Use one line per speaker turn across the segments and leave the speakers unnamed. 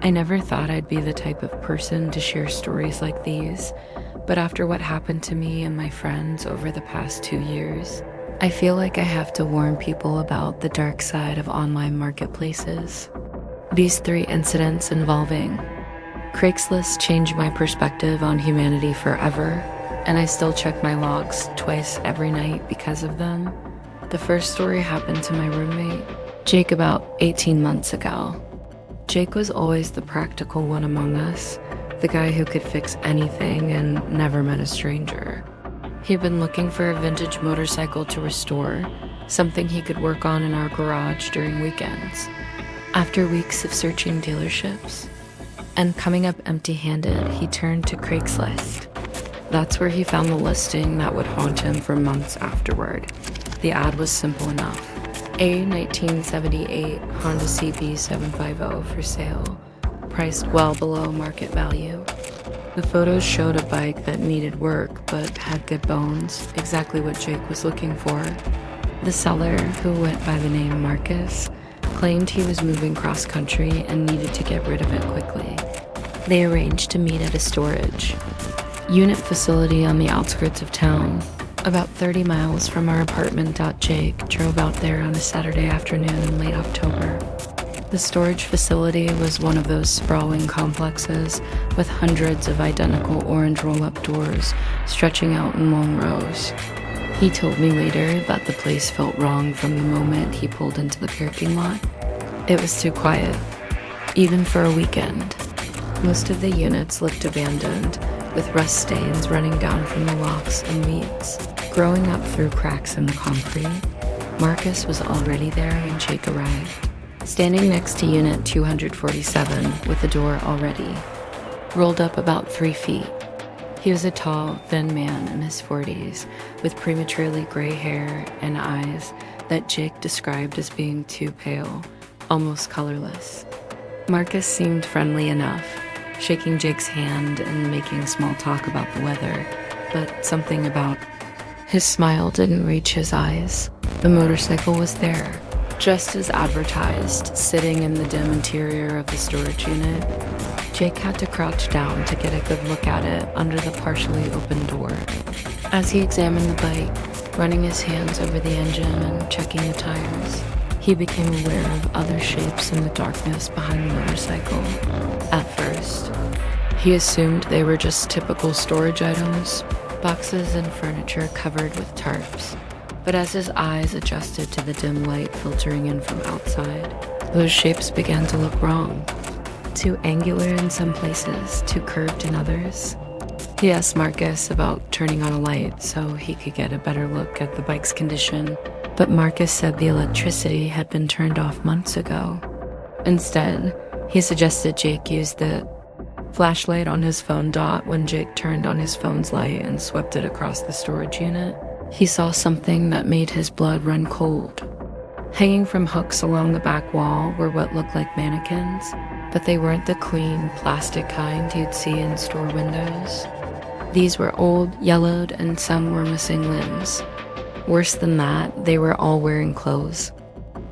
I never thought I'd be the type of person to share stories like these, but after what happened to me and my friends over the past 2 years, I feel like I have to warn people about the dark side of online marketplaces. These 3 incidents involving Craigslist changed my perspective on humanity forever, and I still check my logs twice every night because of them. The first story happened to my roommate, Jake, about 18 months ago. Jake was always the practical one among us, the guy who could fix anything and never met a stranger. He'd been looking for a vintage motorcycle to restore, something he could work on in our garage during weekends. After weeks of searching dealerships and coming up empty-handed, he turned to Craigslist. That's where he found the listing that would haunt him for months afterward. The ad was simple enough. A 1978 Honda CB 750 for sale, priced well below market value. The photos showed a bike that needed work but had good bones, exactly what Jake was looking for. The seller, who went by the name Marcus, claimed he was moving cross-country and needed to get rid of it quickly. They arranged to meet at a storage unit facility on the outskirts of town, about 30 miles from our apartment. Jake drove out there on a Saturday afternoon in late October. The storage facility was one of those sprawling complexes with hundreds of identical orange roll-up doors stretching out in long rows. He told me later that the place felt wrong from the moment he pulled into the parking lot. It was too quiet, even for a weekend. Most of the units looked abandoned, with rust stains running down from the locks and meats growing up through cracks in the concrete. Marcus was already there when Jake arrived, standing next to Unit 247 with the door already rolled up about 3 feet. He was a tall, thin man in his 40s with prematurely gray hair and eyes that Jake described as being too pale, almost colorless. Marcus seemed friendly enough, shaking Jake's hand and making small talk about the weather, but something about his smile didn't reach his eyes. The motorcycle was there, just as advertised, sitting in the dim interior of the storage unit. Jake had to crouch down to get a good look at it under the partially open door. As he examined the bike, running his hands over the engine and checking the tires, he became aware of other shapes in the darkness behind the motorcycle. At first, he assumed they were just typical storage items, boxes and furniture covered with tarps. But as his eyes adjusted to the dim light filtering in from outside, those shapes began to look wrong. Too angular in some places, too curved in others. He asked Marcus about turning on a light so he could get a better look at the bike's condition, but Marcus said the electricity had been turned off months ago. Instead, he suggested Jake use the flashlight on his phone. When Jake turned on his phone's light and swept it across the storage unit, he saw something that made his blood run cold. Hanging from hooks along the back wall were what looked like mannequins, but they weren't the clean, plastic kind you'd see in store windows. These were old, yellowed, and some were missing limbs. Worse than that, they were all wearing clothes.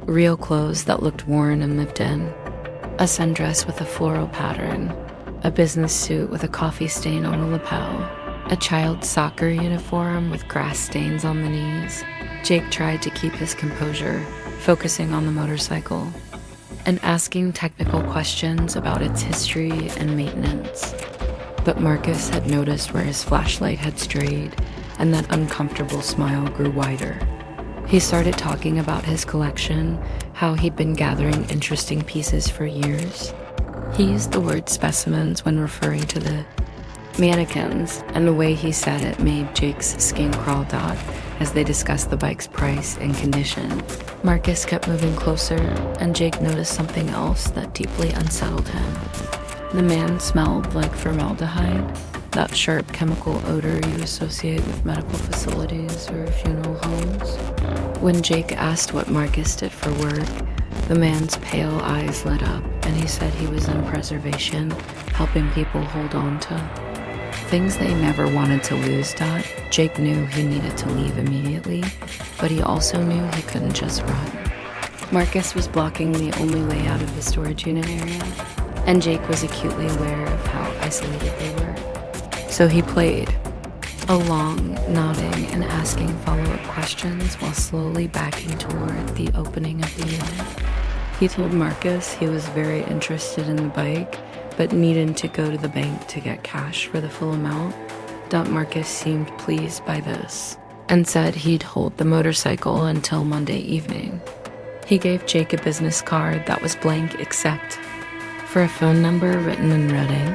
Real clothes that looked worn and lived in. A sundress with a floral pattern, a business suit with a coffee stain on the lapel, a child's soccer uniform with grass stains on the knees. Jake tried to keep his composure, focusing on the motorcycle and asking technical questions about its history and maintenance. But Marcus had noticed where his flashlight had strayed, and that uncomfortable smile grew wider. He started talking about his collection, how he'd been gathering interesting pieces for years. He used the word specimens when referring to the mannequins, and the way he said it made Jake's skin crawl. As they discussed the bike's price and condition, Marcus kept moving closer, and Jake noticed something else that deeply unsettled him. The man smelled like formaldehyde, that sharp chemical odor you associate with medical facilities or funeral homes. When Jake asked what Marcus did for work, the man's pale eyes lit up, and he said he was in preservation, helping people hold on to things they never wanted to lose. Jake knew he needed to leave immediately, but he also knew he couldn't just run. Marcus was blocking the only way out of the storage unit area. and Jake was acutely aware of how isolated they were. So he played along, nodding and asking follow-up questions while slowly backing toward the opening of the unit. He told Marcus he was very interested in the bike, but needed to go to the bank to get cash for the full amount. Marcus seemed pleased by this and said he'd hold the motorcycle until Monday evening. He gave Jake a business card that was blank except for a phone number written in writing.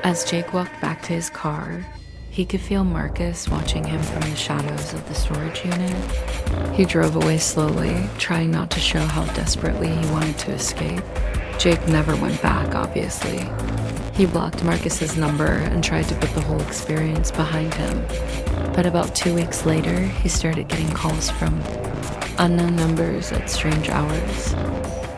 As Jake walked back to his car, he could feel Marcus watching him from the shadows of the storage unit. He drove away slowly, trying not to show how desperately he wanted to escape. Jake never went back, obviously. He blocked Marcus's number and tried to put the whole experience behind him. But about 2 weeks later, he started getting calls from unknown numbers at strange hours.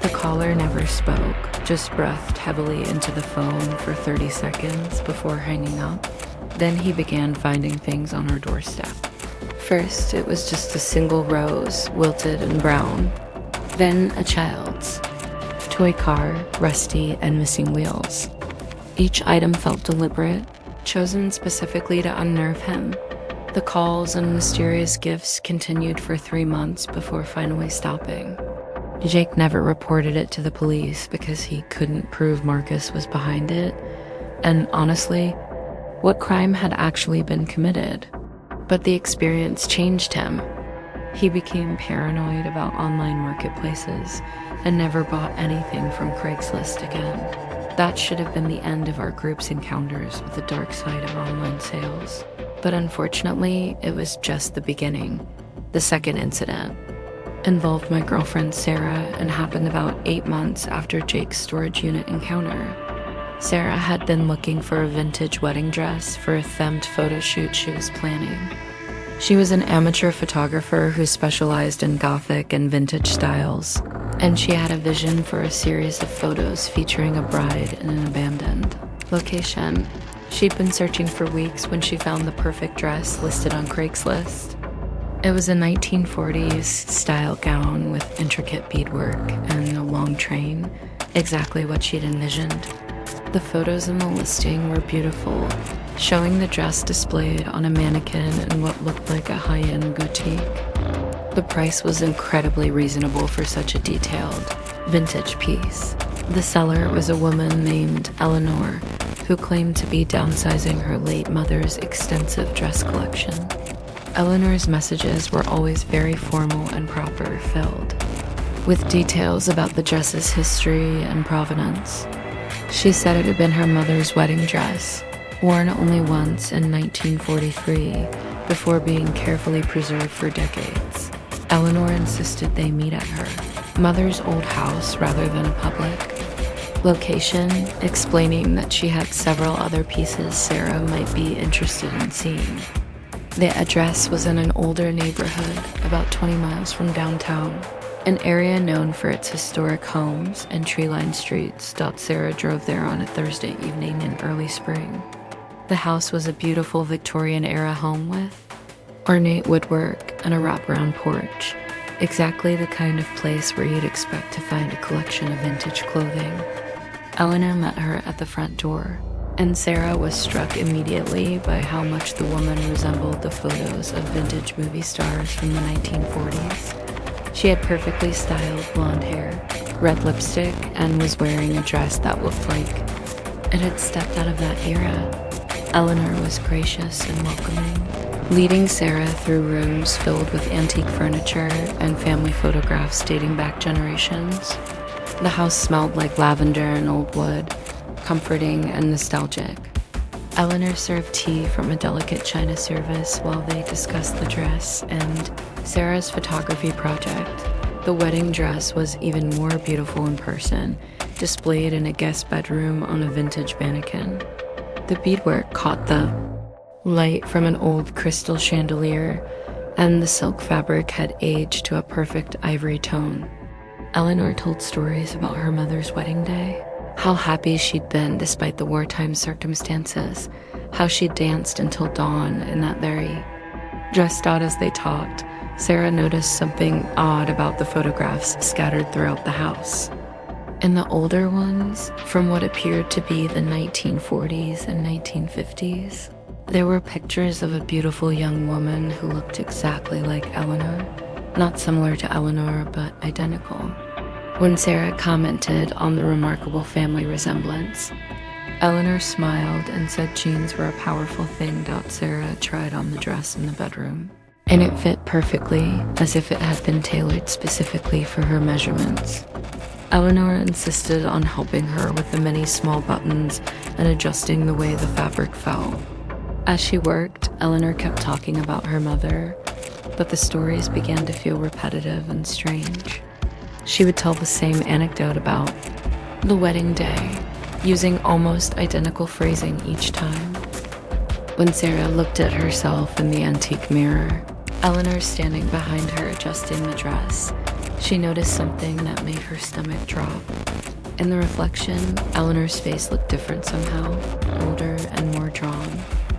The caller never spoke, just breathed heavily into the phone for 30 seconds before hanging up. Then he began finding things on her doorstep. First, it was just a single rose, wilted and brown. Then a child's toy car, rusty and missing wheels. Each item felt deliberate, chosen specifically to unnerve him. The calls and mysterious gifts continued for 3 months before finally stopping. Jake never reported it to the police because he couldn't prove Marcus was behind it, and honestly, what crime had actually been committed? But the experience changed him. He became paranoid about online marketplaces and never bought anything from Craigslist again. That should have been the end of our group's encounters with the dark side of online sales. But unfortunately, it was just the beginning. The second incident involved my girlfriend Sarah and happened about 8 months after Jake's storage unit encounter. Sarah had been looking for a vintage wedding dress for a themed photo shoot she was planning. She was an amateur photographer who specialized in gothic and vintage styles, and she had a vision for a series of photos featuring a bride in an abandoned location. She'd been searching for weeks when she found the perfect dress listed on Craigslist. It was a 1940s style gown with intricate beadwork and a long train, exactly what she'd envisioned. The photos in the listing were beautiful, showing the dress displayed on a mannequin in what looked like a high-end boutique. The price was incredibly reasonable for such a detailed, vintage piece. The seller was a woman named Eleanor, who claimed to be downsizing her late mother's extensive dress collection. Eleanor's messages were always very formal and proper, filled with details about the dress's history and provenance. She said it had been her mother's wedding dress, worn only once in 1943, before being carefully preserved for decades. Eleanor insisted they meet at her mother's old house rather than a public location, explaining that she had several other pieces Sarah might be interested in seeing. The address was in an older neighborhood about 20 miles from downtown, an area known for its historic homes and tree-lined streets. Sarah drove there on a Thursday evening in early spring. The house was a beautiful Victorian-era home with ornate woodwork and a wraparound porch, exactly the kind of place where you'd expect to find a collection of vintage clothing. Eleanor met her at the front door, and Sarah was struck immediately by how much the woman resembled the photos of vintage movie stars from the 1940s. She had perfectly styled blonde hair, red lipstick, and was wearing a dress that looked like it had stepped out of that era. Eleanor was gracious and welcoming, leading Sarah through rooms filled with antique furniture and family photographs dating back generations. The house smelled like lavender and old wood, comforting and nostalgic. Eleanor served tea from a delicate china service while they discussed the dress and Sarah's photography project. The wedding dress was even more beautiful in person, displayed in a guest bedroom on a vintage mannequin. The beadwork caught the light from an old crystal chandelier, and the silk fabric had aged to a perfect ivory tone. Eleanor told stories about her mother's wedding day, how happy she'd been despite the wartime circumstances, how she danced until dawn in that very dressed out. As they talked, Sarah noticed something odd about the photographs scattered throughout the house. In the older ones, from what appeared to be the 1940s and 1950s, there were pictures of a beautiful young woman who looked exactly like Eleanor. Not similar to Eleanor, but identical. When Sarah commented on the remarkable family resemblance, Eleanor smiled and said jeans were a powerful thing. Sarah tried on the dress in the bedroom, and it fit perfectly, as if it had been tailored specifically for her measurements. Eleanor insisted on helping her with the many small buttons and adjusting the way the fabric fell. As she worked, Eleanor kept talking about her mother, but the stories began to feel repetitive and strange. She would tell the same anecdote about the wedding day, using almost identical phrasing each time. When Sarah looked at herself in the antique mirror, Eleanor standing behind her adjusting the dress, she noticed something that made her stomach drop. In the reflection, Eleanor's face looked different somehow, older and more drawn,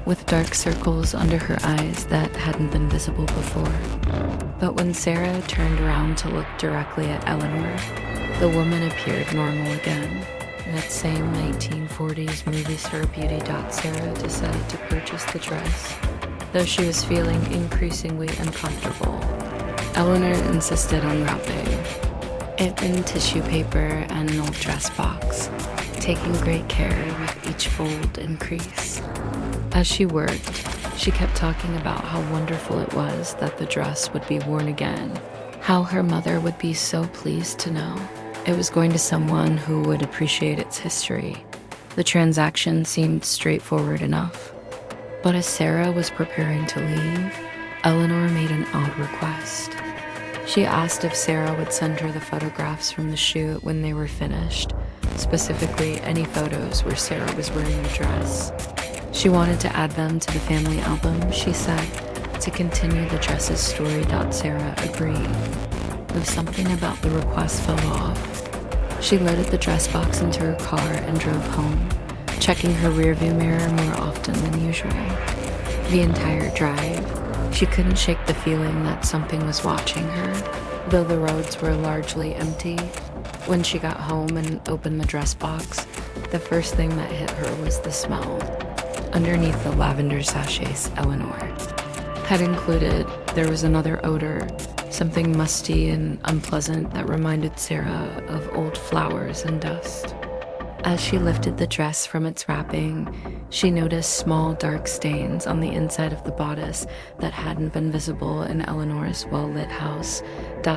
with dark circles under her eyes that hadn't been visible before. But when Sarah turned around to look directly at Eleanor, the woman appeared normal again. That same 1940s movie star beauty. Sarah decided to purchase the dress, though she was feeling increasingly uncomfortable. Eleanor insisted on wrapping it in tissue paper and an old dress box, taking great care with each fold and crease. As she worked, she kept talking about how wonderful it was that the dress would be worn again, how her mother would be so pleased to know it was going to someone who would appreciate its history. The transaction seemed straightforward enough. But as Sarah was preparing to leave, Eleanor made an odd request. She asked if Sarah would send her the photographs from the shoot when they were finished, specifically any photos where Sarah was wearing the dress. She wanted to add them to the family album, she said, to continue the dress's story. Sarah agreed, though something about the request fell off. She loaded the dress box into her car and drove home, checking her rearview mirror more often than usual. The entire drive, she couldn't shake the feeling that something was watching her, though the roads were largely empty. When she got home and opened the dress box, the first thing that hit her was the smell. Underneath the lavender sachets Eleanor had included, there was another odor, something musty and unpleasant that reminded Sarah of old flowers and dust. As she lifted the dress from its wrapping, she noticed small dark stains on the inside of the bodice that hadn't been visible in Eleanor's well-lit house.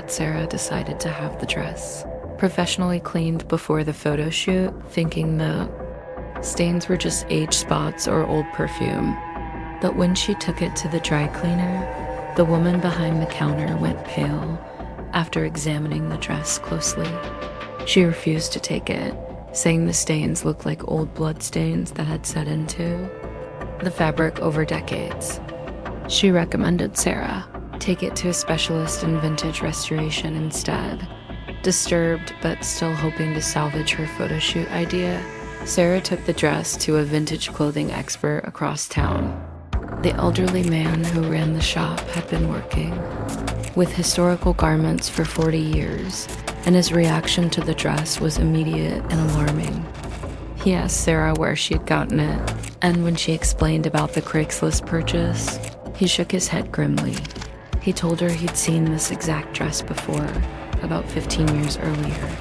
Sarah decided to have the dress professionally cleaned before the photo shoot, thinking the stains were just age spots or old perfume. But when she took it to the dry cleaner, the woman behind the counter went pale after examining the dress closely. She refused to take it, saying the stains looked like old blood stains that had set into the fabric over decades. She recommended Sarah take it to a specialist in vintage restoration instead. Disturbed but still hoping to salvage her photo shoot idea, Sarah took the dress to a vintage clothing expert across town. The elderly man who ran the shop had been working with historical garments for 40 years, and his reaction to the dress was immediate and alarming. He asked Sarah where she'd gotten it, and when she explained about the Craigslist purchase, he shook his head grimly. He told her he'd seen this exact dress before, about 15 years earlier.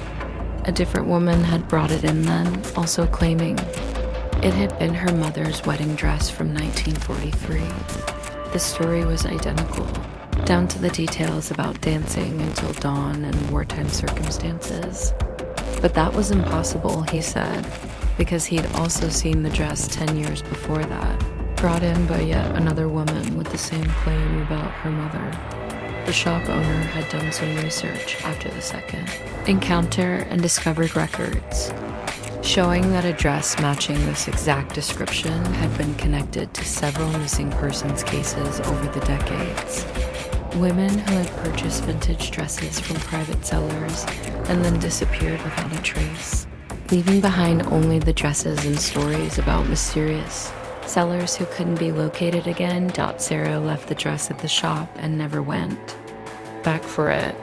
A different woman had brought it in then, also claiming it had been her mother's wedding dress from 1943. The story was identical, down to the details about dancing until dawn and wartime circumstances. But that was impossible, he said, because he'd also seen the dress 10 years before that, brought in by yet another woman with the same claim about her mother. The shop owner had done some research after the second encounter and discovered records showing that a dress matching this exact description had been connected to several missing persons cases over the decades. Women who had purchased vintage dresses from private sellers and then disappeared without a trace, leaving behind only the dresses and stories about mysterious sellers who couldn't be located again. Sarah left the dress at the shop and never went back for it.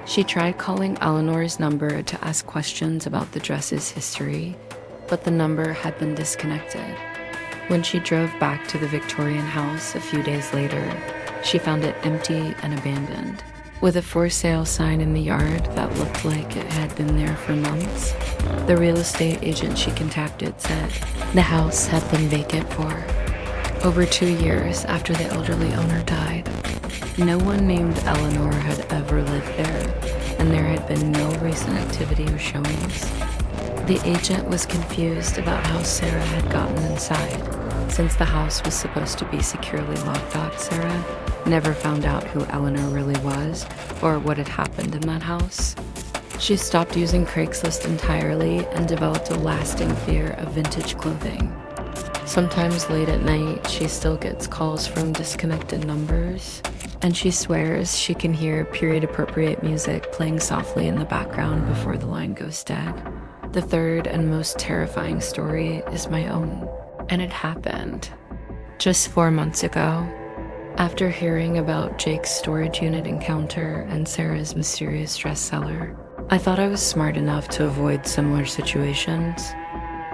She tried calling Eleanor's number to ask questions about the dress's history, but the number had been disconnected. When she drove back to the Victorian house a few days later, she found it empty and abandoned, with a for sale sign in the yard that looked like it had been there for months. The real estate agent she contacted said the house had been vacant for over 2 years after the elderly owner died. No one named Eleanor had ever lived there, and there had been no recent activity or showings. The agent was confused about how Sarah had gotten inside. Since the house was supposed to be securely locked up, Sarah never found out who Eleanor really was or what had happened in that house. She stopped using Craigslist entirely and developed a lasting fear of vintage clothing. Sometimes late at night, she still gets calls from disconnected numbers, and she swears she can hear period-appropriate music playing softly in the background before the line goes dead. The third and most terrifying story is my own, and it happened just 4 months ago. After hearing about Jake's storage unit encounter and Sarah's mysterious dress seller, I thought I was smart enough to avoid similar situations.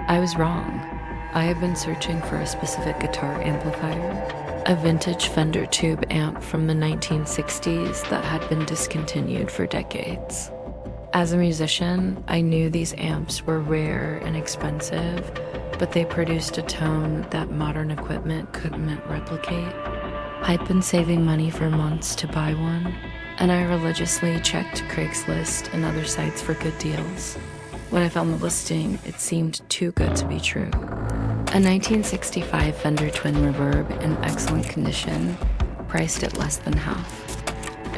I was wrong. I have been searching for a specific guitar amplifier, a vintage Fender tube amp from the 1960s that had been discontinued for decades. As a musician, I knew these amps were rare and expensive, but they produced a tone that modern equipment couldn't replicate. I'd been saving money for months to buy one, and I religiously checked Craigslist and other sites for good deals. When I found the listing, it seemed too good to be true. A 1965 Fender Twin Reverb in excellent condition, priced at less than half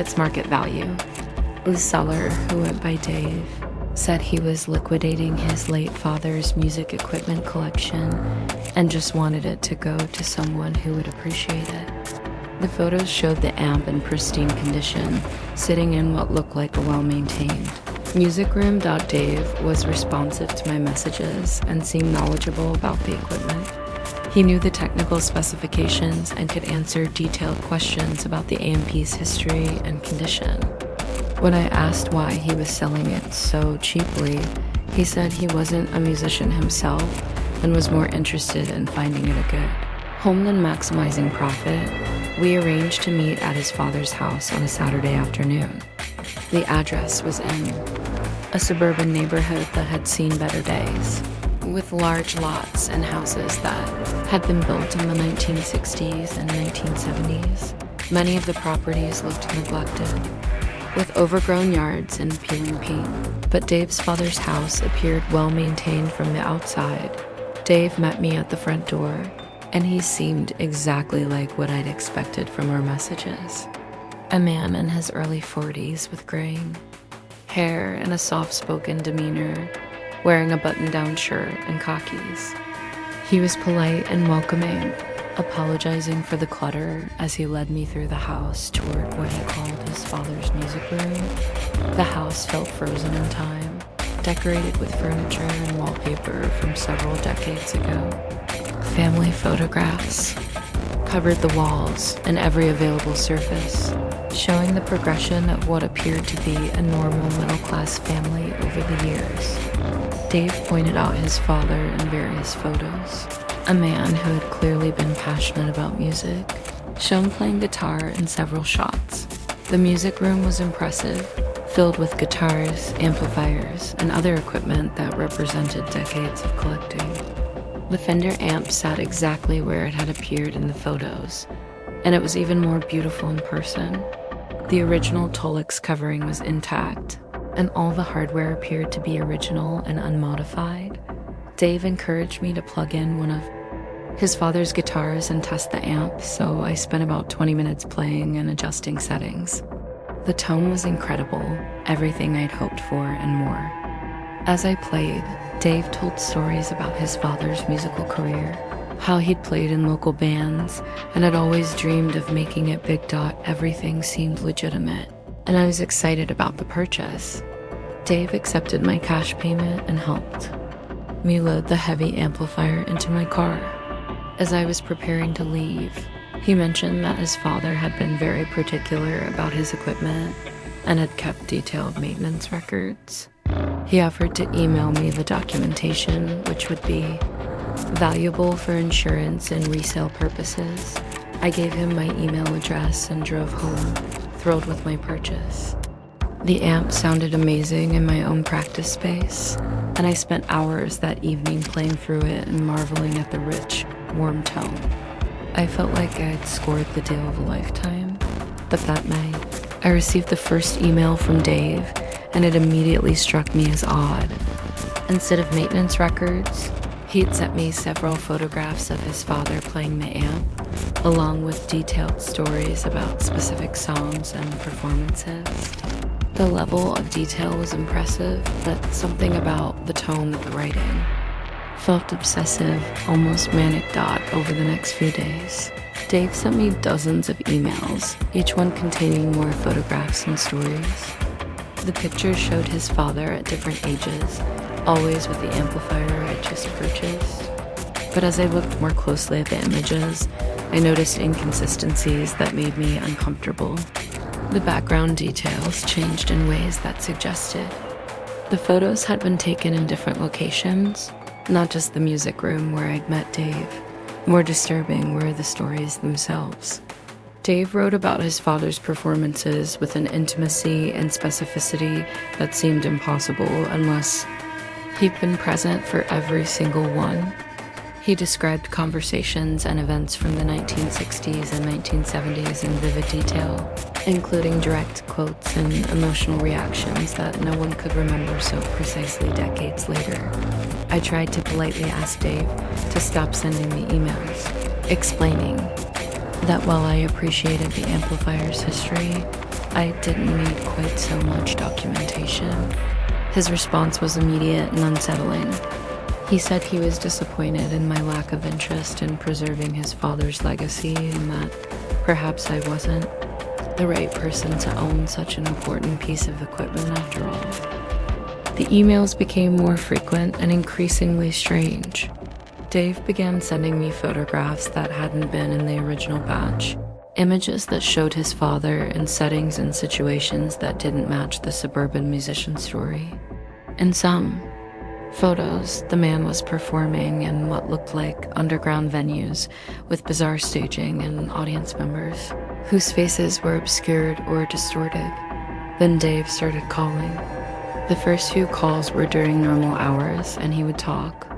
its market value. The seller, who went by Dave, said he was liquidating his late father's music equipment collection and just wanted it to go to someone who would appreciate it. The photos showed the amp in pristine condition, sitting in what looked like a well-maintained. Musicroom.Dave was responsive to my messages and seemed knowledgeable about the equipment. He knew the technical specifications and could answer detailed questions about the AMP's history and condition. When I asked why he was selling it so cheaply, he said he wasn't a musician himself and was more interested in finding it a good home than maximizing profit. We arranged to meet at his father's house on a Saturday afternoon. The address was in a suburban neighborhood that had seen better days, with large lots and houses that had been built in the 1960s and 1970s. Many of the properties looked neglected, with overgrown yards and peeling paint. But Dave's father's house appeared well-maintained from the outside. Dave met me at the front door, and he seemed exactly like what I'd expected from our messages. A man in his early 40s with graying hair and a soft-spoken demeanor, wearing a button-down shirt and khakis. He was polite and welcoming, apologizing for the clutter as he led me through the house toward what he called his father's music room. The house felt frozen in time, decorated with furniture and wallpaper from several decades ago. Family photographs covered the walls and every available surface, showing the progression of what appeared to be a normal middle-class family over the years. Dave pointed out his father in various photos, a man who had clearly been passionate about music, shown playing guitar in several shots. The music room was impressive, filled with guitars, amplifiers, and other equipment that represented decades of collecting. The Fender amp sat exactly where it had appeared in the photos, and it was even more beautiful in person. The original Tolix covering was intact, and all the hardware appeared to be original and unmodified. Dave encouraged me to plug in one of his father's guitars and test the amp, so I spent about 20 minutes playing and adjusting settings. The tone was incredible, everything I'd hoped for and more. As I played, Dave told stories about his father's musical career, how he'd played in local bands and had always dreamed of making it big. Everything seemed legitimate, and I was excited about the purchase. Dave accepted my cash payment and helped me load the heavy amplifier into my car. As I was preparing to leave, he mentioned that his father had been very particular about his equipment, and had kept detailed maintenance records. He offered to email me the documentation, which would be valuable for insurance and resale purposes. I gave him my email address and drove home, thrilled with my purchase. The amp sounded amazing in my own practice space, and I spent hours that evening playing through it and marveling at the rich, warm tone. I felt like I'd scored the deal of a lifetime. But that night, I received the first email from Dave, and it immediately struck me as odd. Instead of maintenance records, he'd sent me several photographs of his father playing the amp, along with detailed stories about specific songs and performances. The level of detail was impressive, but something about the tone of the writing felt obsessive, almost manic. Over the next few days, Dave sent me dozens of emails, each one containing more photographs and stories. The pictures showed his father at different ages, always with the amplifier I just purchased. But as I looked more closely at the images, I noticed inconsistencies that made me uncomfortable. The background details changed in ways that suggested the photos had been taken in different locations, not just the music room where I'd met Dave. More disturbing were the stories themselves. Dave wrote about his father's performances with an intimacy and specificity that seemed impossible unless he'd been present for every single one. He described conversations and events from the 1960s and 1970s in vivid detail, including direct quotes and emotional reactions that no one could remember so precisely decades later. I tried to politely ask Dave to stop sending me emails, explaining that while I appreciated the amplifier's history, I didn't need quite so much documentation. His response was immediate and unsettling. He said he was disappointed in my lack of interest in preserving his father's legacy and that perhaps I wasn't the right person to own such an important piece of equipment after all. The emails became more frequent and increasingly strange. Dave began sending me photographs that hadn't been in the original batch, images that showed his father in settings and situations that didn't match the suburban musician story. In some photos, the man was performing in what looked like underground venues with bizarre staging and audience members whose faces were obscured or distorted. Then Dave started calling. The first few calls were during normal hours, and he would talk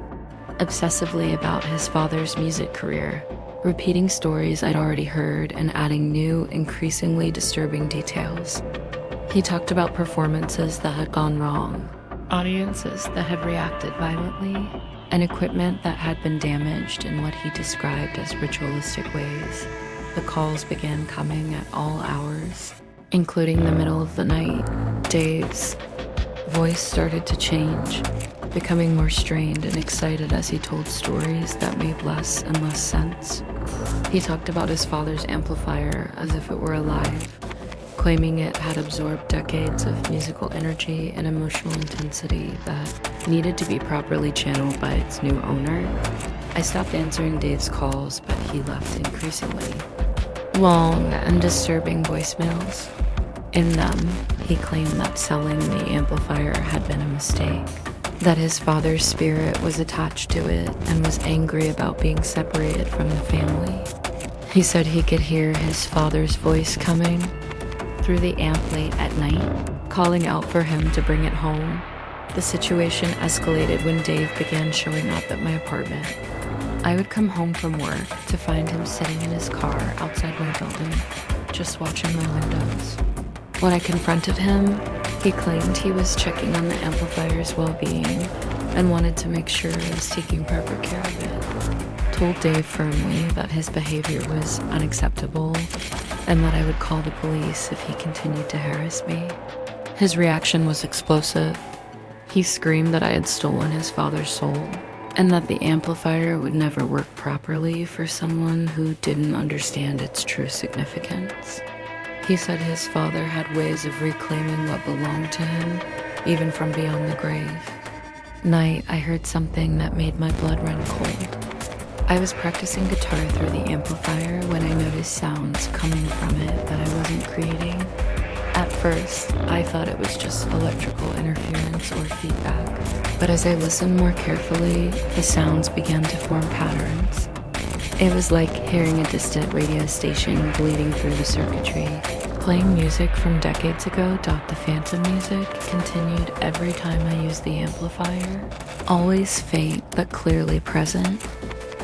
obsessively about his father's music career, repeating stories I'd already heard and adding new, increasingly disturbing details. He talked about performances that had gone wrong, audiences that had reacted violently, and equipment that had been damaged in what he described as ritualistic ways. The calls began coming at all hours, including the middle of the night. Dave's voice started to change, becoming more strained and excited as he told stories that made less and less sense. He talked about his father's amplifier as if it were alive, claiming it had absorbed decades of musical energy and emotional intensity that needed to be properly channeled by its new owner. I stopped answering Dave's calls, but he left increasingly long and disturbing voicemails. In them, he claimed that selling the amplifier had been a mistake, that his father's spirit was attached to it and was angry about being separated from the family. He said he could hear his father's voice coming through the amp late at night, calling out for him to bring it home. The situation escalated when Dave began showing up at my apartment. I would come home from work to find him sitting in his car outside my building, just watching my windows. When I confronted him, he claimed he was checking on the amplifier's well-being and wanted to make sure I was taking proper care of it. Told Dave firmly that his behavior was unacceptable and that I would call the police if he continued to harass me. His reaction was explosive. He screamed that I had stolen his father's soul and that the amplifier would never work properly for someone who didn't understand its true significance. He said his father had ways of reclaiming what belonged to him, even from beyond the grave. Night, I heard something that made my blood run cold. I was practicing guitar through the amplifier when I noticed sounds coming from it that I wasn't creating. At first, I thought it was just electrical interference or feedback, but as I listened more carefully, the sounds began to form patterns. It was like hearing a distant radio station bleeding through the circuitry. Playing music from decades ago, the phantom music continued every time I used the amplifier, always faint but clearly present.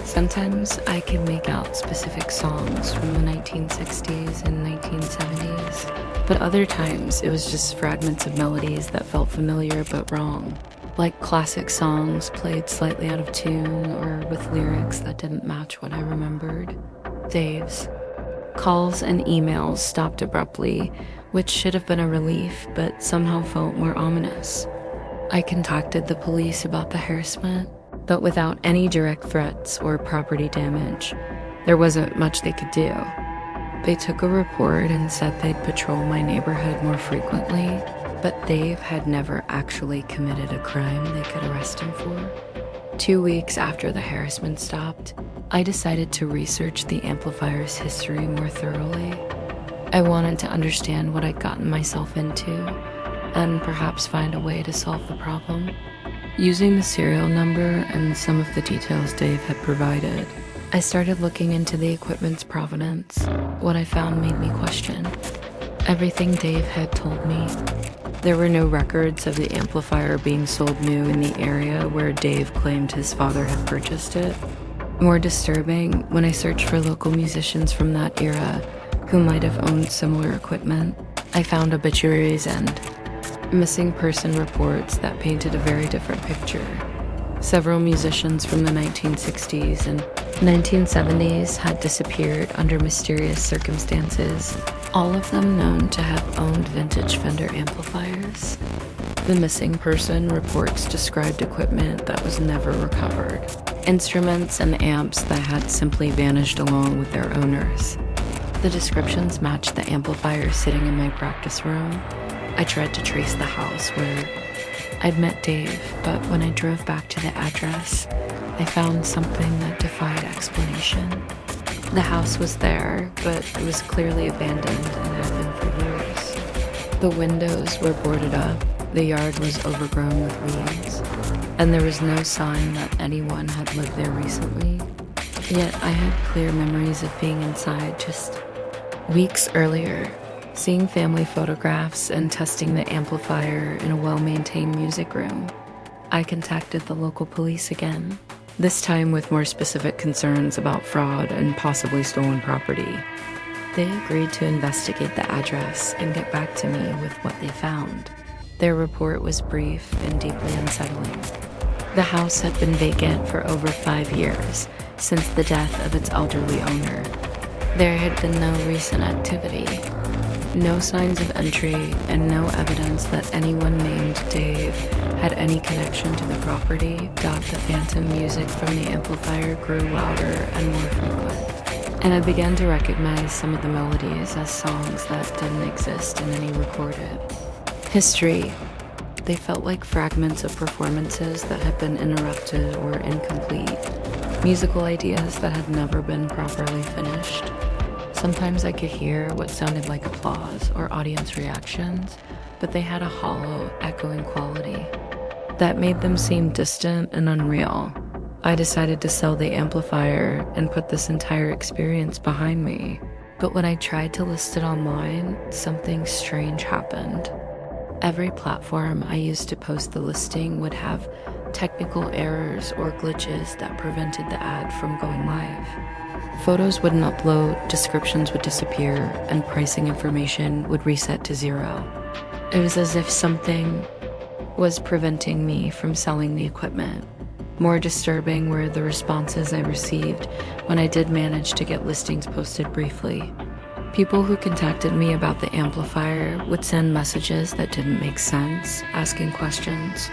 Sometimes I could make out specific songs from the 1960s and 1970s, but other times it was just fragments of melodies that felt familiar but wrong, like classic songs played slightly out of tune or with lyrics that didn't match what I remembered. Dave's calls and emails stopped abruptly, which should have been a relief, but somehow felt more ominous. I contacted the police about the harassment, but without any direct threats or property damage. There wasn't much they could do. They took a report and said they'd patrol my neighborhood more frequently, but Dave had never actually committed a crime they could arrest him for. 2 weeks after the harassment stopped, I decided to research the amplifier's history more thoroughly. I wanted to understand what I'd gotten myself into, and perhaps find a way to solve the problem. Using the serial number and some of the details Dave had provided, I started looking into the equipment's provenance. What I found made me question everything Dave had told me. There were no records of the amplifier being sold new in the area where Dave claimed his father had purchased it. More disturbing, when I searched for local musicians from that era who might have owned similar equipment, I found obituaries and missing person reports that painted a very different picture. Several musicians from the 1960s and 1970s had disappeared under mysterious circumstances, all of them known to have owned vintage Fender amplifiers. The missing person reports described equipment that was never recovered, instruments and amps that had simply vanished along with their owners. The descriptions matched the amplifier sitting in my practice room. I tried to trace the house where I'd met Dave, but when I drove back to the address, I found something that defied explanation. The house was there, but it was clearly abandoned and had been for years. The windows were boarded up, the yard was overgrown with weeds, and there was no sign that anyone had lived there recently. Yet I had clear memories of being inside just weeks earlier, seeing family photographs and testing the amplifier in a well-maintained music room. I contacted the local police again, this time with more specific concerns about fraud and possibly stolen property. They agreed to investigate the address and get back to me with what they found. Their report was brief and deeply unsettling. The house had been vacant for over 5 years, since the death of its elderly owner. There had been no recent activity, no signs of entry, and no evidence that anyone named Dave had any connection to the property. The phantom music from the amplifier grew louder and more frequent, and I began to recognize some of the melodies as songs that didn't exist in any recorded history. They felt like fragments of performances that had been interrupted or incomplete, musical ideas that had never been properly finished. Sometimes I could hear what sounded like applause or audience reactions, but they had a hollow, echoing quality that made them seem distant and unreal. I decided to sell the amplifier and put this entire experience behind me. But when I tried to list it online, something strange happened. Every platform I used to post the listing would have technical errors or glitches that prevented the ad from going live. Photos wouldn't upload, descriptions would disappear, and pricing information would reset to 0. It was as if something was preventing me from selling the equipment. More disturbing were the responses I received when I did manage to get listings posted briefly. People who contacted me about the amplifier would send messages that didn't make sense, asking questions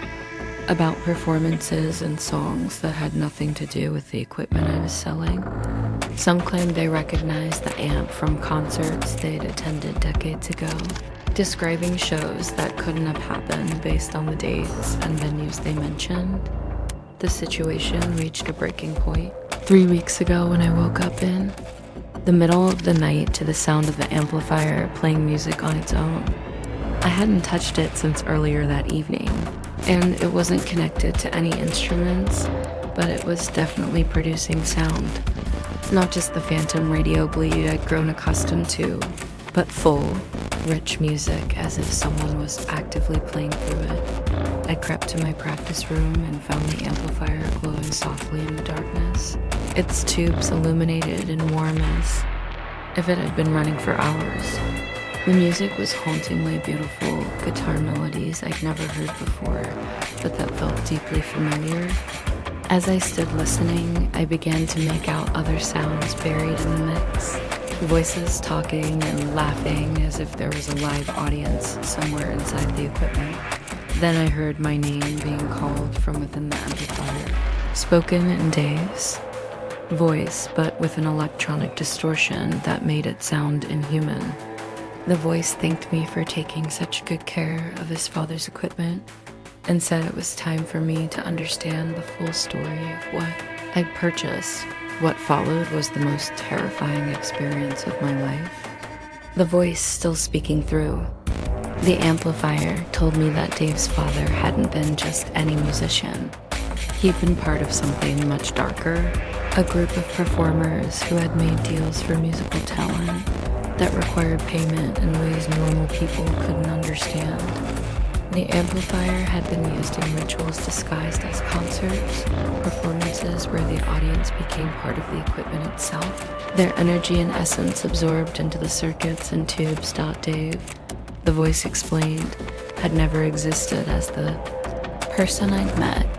about performances and songs that had nothing to do with the equipment I was selling. Some claimed they recognized the amp from concerts they'd attended decades ago, describing shows that couldn't have happened based on the dates and venues they mentioned. The situation reached a breaking point 3 weeks ago when I woke up in the middle of the night to the sound of the amplifier playing music on its own. I hadn't touched it since earlier that evening, and it wasn't connected to any instruments, but it was definitely producing sound. Not just the phantom radio bleed I'd grown accustomed to, but full, rich music as if someone was actively playing through it. I crept to my practice room and found the amplifier glowing softly in the darkness, its tubes illuminated and warm as if it had been running for hours. The music was hauntingly beautiful, guitar melodies I'd never heard before, but that felt deeply familiar. As I stood listening, I began to make out other sounds buried in the mix. Voices talking and laughing as if there was a live audience somewhere inside the equipment. Then I heard my name being called from within the amplifier, spoken in Dave's voice, but with an electronic distortion that made it sound inhuman. The voice thanked me for taking such good care of his father's equipment and said it was time for me to understand the full story of what I'd purchased. What followed was the most terrifying experience of my life. The voice still speaking through. The amplifier told me that Dave's father hadn't been just any musician. He'd been part of something much darker, a group of performers who had made deals for musical talent that required payment in ways normal people couldn't understand. The amplifier had been used in rituals disguised as concerts, performances where the audience became part of the equipment itself, their energy and essence absorbed into the circuits and tubes. Dave, the voice explained, had never existed as the person I'd met.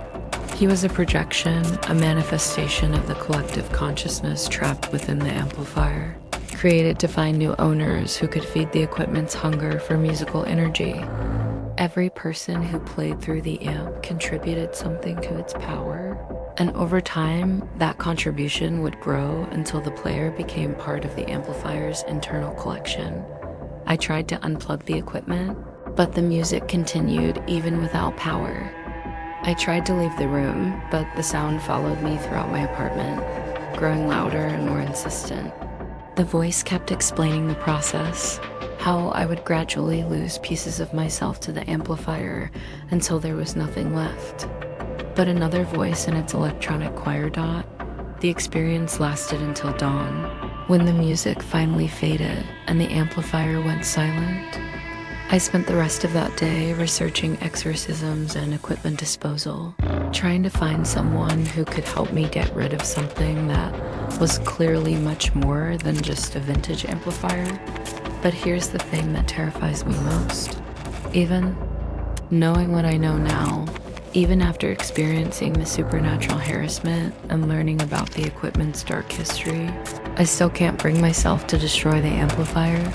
He was a projection, a manifestation of the collective consciousness trapped within the amplifier, created to find new owners who could feed the equipment's hunger for musical energy. Every person who played through the amp contributed something to its power, and over time, that contribution would grow until the player became part of the amplifier's internal collection. I tried to unplug the equipment, but the music continued even without power. I tried to leave the room, but the sound followed me throughout my apartment, growing louder and more insistent. The voice kept explaining the process, how I would gradually lose pieces of myself to the amplifier until there was nothing left. But another voice in its electronic choir dot, the experience lasted until dawn, when the music finally faded and the amplifier went silent. I spent the rest of that day researching exorcisms and equipment disposal, trying to find someone who could help me get rid of something that was clearly much more than just a vintage amplifier. But here's the thing that terrifies me most. Even knowing what I know now, even after experiencing the supernatural harassment and learning about the equipment's dark history, I still can't bring myself to destroy the amplifier.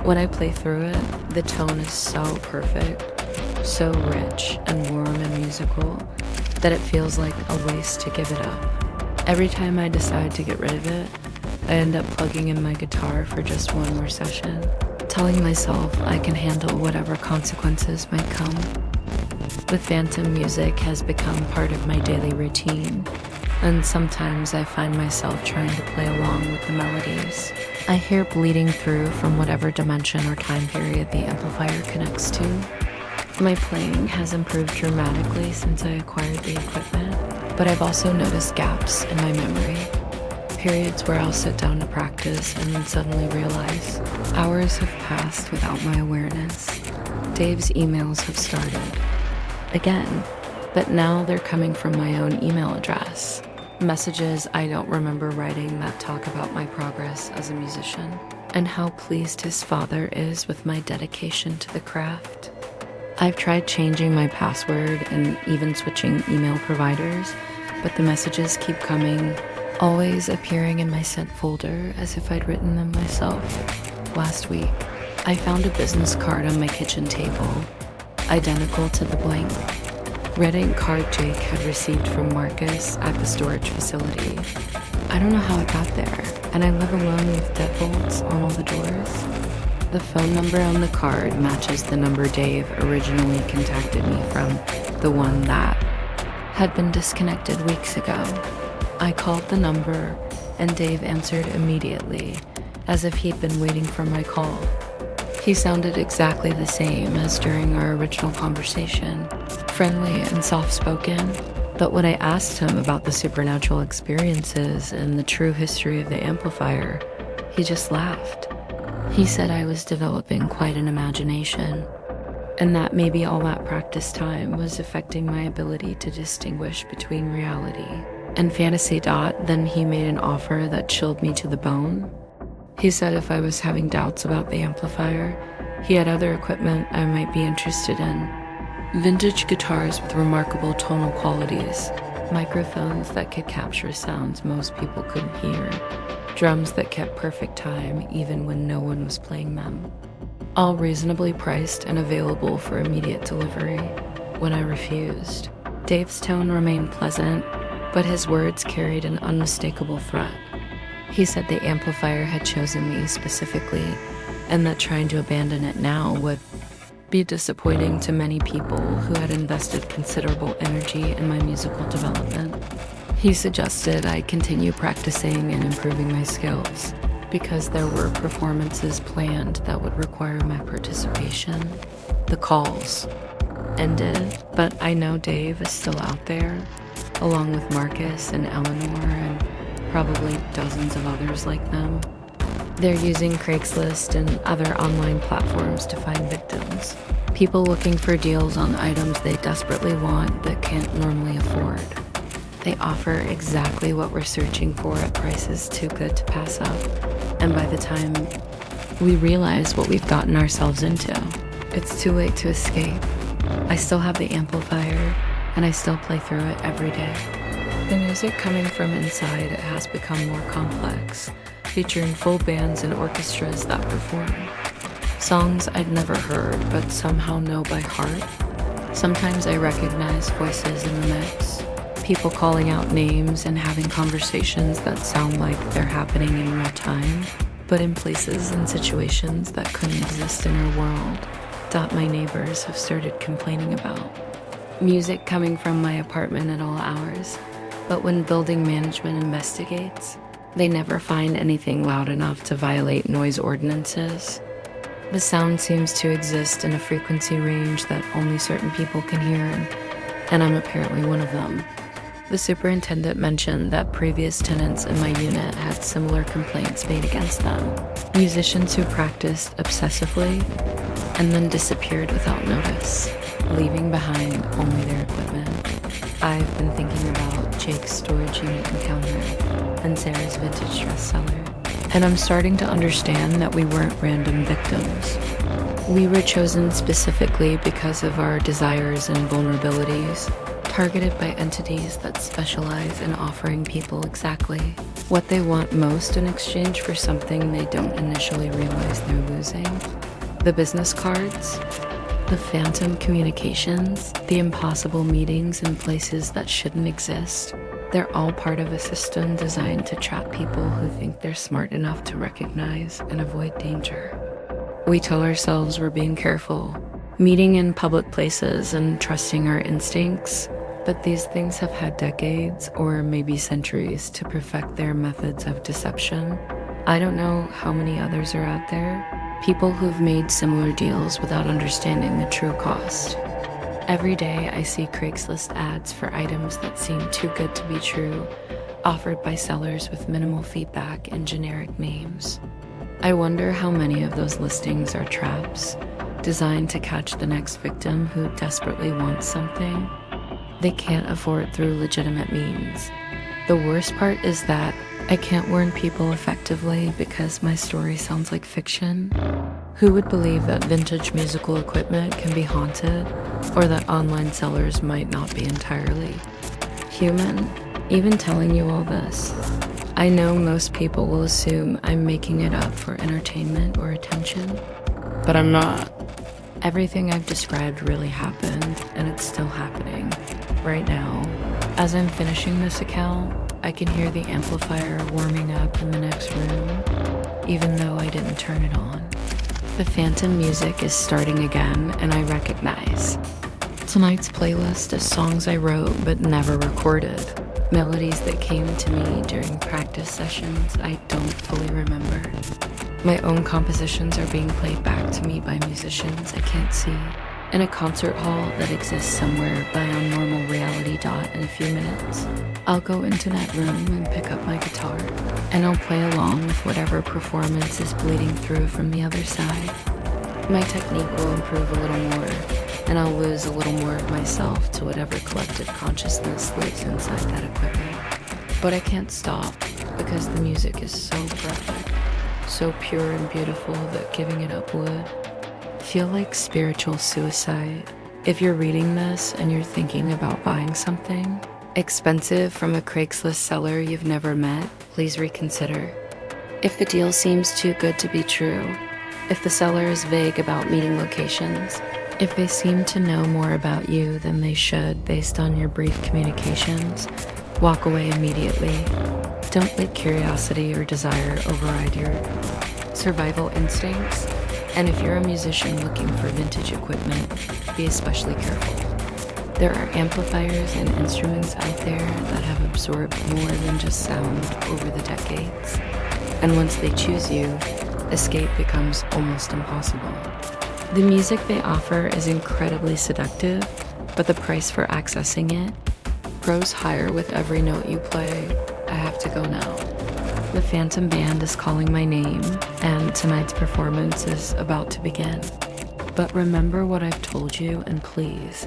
When I play through it, the tone is so perfect, so rich and warm and musical, that it feels like a waste to give it up. Every time I decide to get rid of it, I end up plugging in my guitar for just one more session, telling myself I can handle whatever consequences might come. The phantom music has become part of my daily routine, and sometimes I find myself trying to play along with the melodies I hear bleeding through from whatever dimension or time period the amplifier connects to. My playing has improved dramatically since I acquired the equipment, but I've also noticed gaps in my memory. Periods where I'll sit down to practice and then suddenly realize hours have passed without my awareness. Dave's emails have started again, but now they're coming from my own email address. Messages I don't remember writing that talk about my progress as a musician and how pleased his father is with my dedication to the craft. I've tried changing my password and even switching email providers, but the messages keep coming, always appearing in my sent folder as if I'd written them myself. Last week, I found a business card on my kitchen table, identical to the blank red ink card Jake had received from Marcus at the storage facility. I don't know how it got there, and I live alone with deadbolts on all the doors. The phone number on the card matches the number Dave originally contacted me from, the one that had been disconnected weeks ago. I called the number, and Dave answered immediately, as if he'd been waiting for my call. He sounded exactly the same as during our original conversation, friendly and soft-spoken. But when I asked him about the supernatural experiences and the true history of the amplifier, he just laughed. He said I was developing quite an imagination, and that maybe all that practice time was affecting my ability to distinguish between reality and fantasy. Then he made an offer that chilled me to the bone. He said if I was having doubts about the amplifier, he had other equipment I might be interested in. Vintage guitars with remarkable tonal qualities, microphones that could capture sounds most people couldn't hear, drums that kept perfect time even when no one was playing them. All reasonably priced and available for immediate delivery. When I refused, Dave's tone remained pleasant, but his words carried an unmistakable threat. He said the amplifier had chosen me specifically, and that trying to abandon it now would be disappointing to many people who had invested considerable energy in my musical development. He suggested I continue practicing and improving my skills, because there were performances planned that would require my participation. The calls ended, but I know Dave is still out there, along with Marcus and Eleanor and probably dozens of others like them. They're using Craigslist and other online platforms to find victims. People looking for deals on items they desperately want but can't normally afford. They offer exactly what we're searching for at prices too good to pass up. And by the time we realize what we've gotten ourselves into, it's too late to escape. I still have the amplifier, and I still play through it every day. The music coming from inside has become more complex, featuring full bands and orchestras that perform. Songs I'd never heard but somehow know by heart. Sometimes I recognize voices in the mix, people calling out names and having conversations that sound like they're happening in real time, but in places and situations that couldn't exist in our world. My neighbors have started complaining about. Music coming from my apartment at all hours, but when building management investigates, they never find anything loud enough to violate noise ordinances. The sound seems to exist in a frequency range that only certain people can hear, and I'm apparently one of them. The superintendent mentioned that previous tenants in my unit had similar complaints made against them. Musicians who practiced obsessively and then disappeared without notice, leaving behind only their equipment. I've been thinking about Jake's storage unit encounter and Sarah's vintage dress cellar, and I'm starting to understand that we weren't random victims. We were chosen specifically because of our desires and vulnerabilities, targeted by entities that specialize in offering people exactly what they want most in exchange for something they don't initially realize they're losing. The business cards, the phantom communications, the impossible meetings in places that shouldn't exist. They're all part of a system designed to trap people who think they're smart enough to recognize and avoid danger. We tell ourselves we're being careful, meeting in public places and trusting our instincts, but these things have had decades or maybe centuries to perfect their methods of deception. I don't know how many others are out there, people who've made similar deals without understanding the true cost. Every day I see Craigslist ads for items that seem too good to be true, offered by sellers with minimal feedback and generic names. I wonder how many of those listings are traps, designed to catch the next victim who desperately wants something they can't afford through legitimate means. The worst part is that I can't warn people effectively because my story sounds like fiction. Who would believe that vintage musical equipment can be haunted, or that online sellers might not be entirely human? Even telling you all this, I know most people will assume I'm making it up for entertainment or attention, but I'm not. Everything I've described really happened, and it's still happening right now. As I'm finishing this account, I can hear the amplifier warming up in the next room, even though I didn't turn it on. The phantom music is starting again, and I recognize tonight's playlist is songs I wrote but never recorded. Melodies that came to me during practice sessions I don't fully remember. My own compositions are being played back to me by musicians I can't see. In a concert hall that exists somewhere by a normal reality dot in a few minutes, I'll go into that room and pick up my guitar, and I'll play along with whatever performance is bleeding through from the other side. My technique will improve a little more, and I'll lose a little more of myself to whatever collective consciousness lives inside that equipment. But I can't stop, because the music is so perfect, so pure and beautiful that giving it up would feel like spiritual suicide. If you're reading this and you're thinking about buying something expensive from a Craigslist seller you've never met, please reconsider. If the deal seems too good to be true, if the seller is vague about meeting locations, if they seem to know more about you than they should based on your brief communications, walk away immediately. Don't let curiosity or desire override your survival instincts. And if you're a musician looking for vintage equipment, be especially careful. There are amplifiers and instruments out there that have absorbed more than just sound over the decades. And once they choose you, escape becomes almost impossible. The music they offer is incredibly seductive, but the price for accessing it grows higher with every note you play. I have to go now. The Phantom Band is calling my name, and tonight's performance is about to begin. But remember what I've told you, and please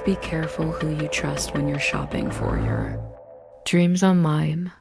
be careful who you trust when you're shopping for your dreams on Mime.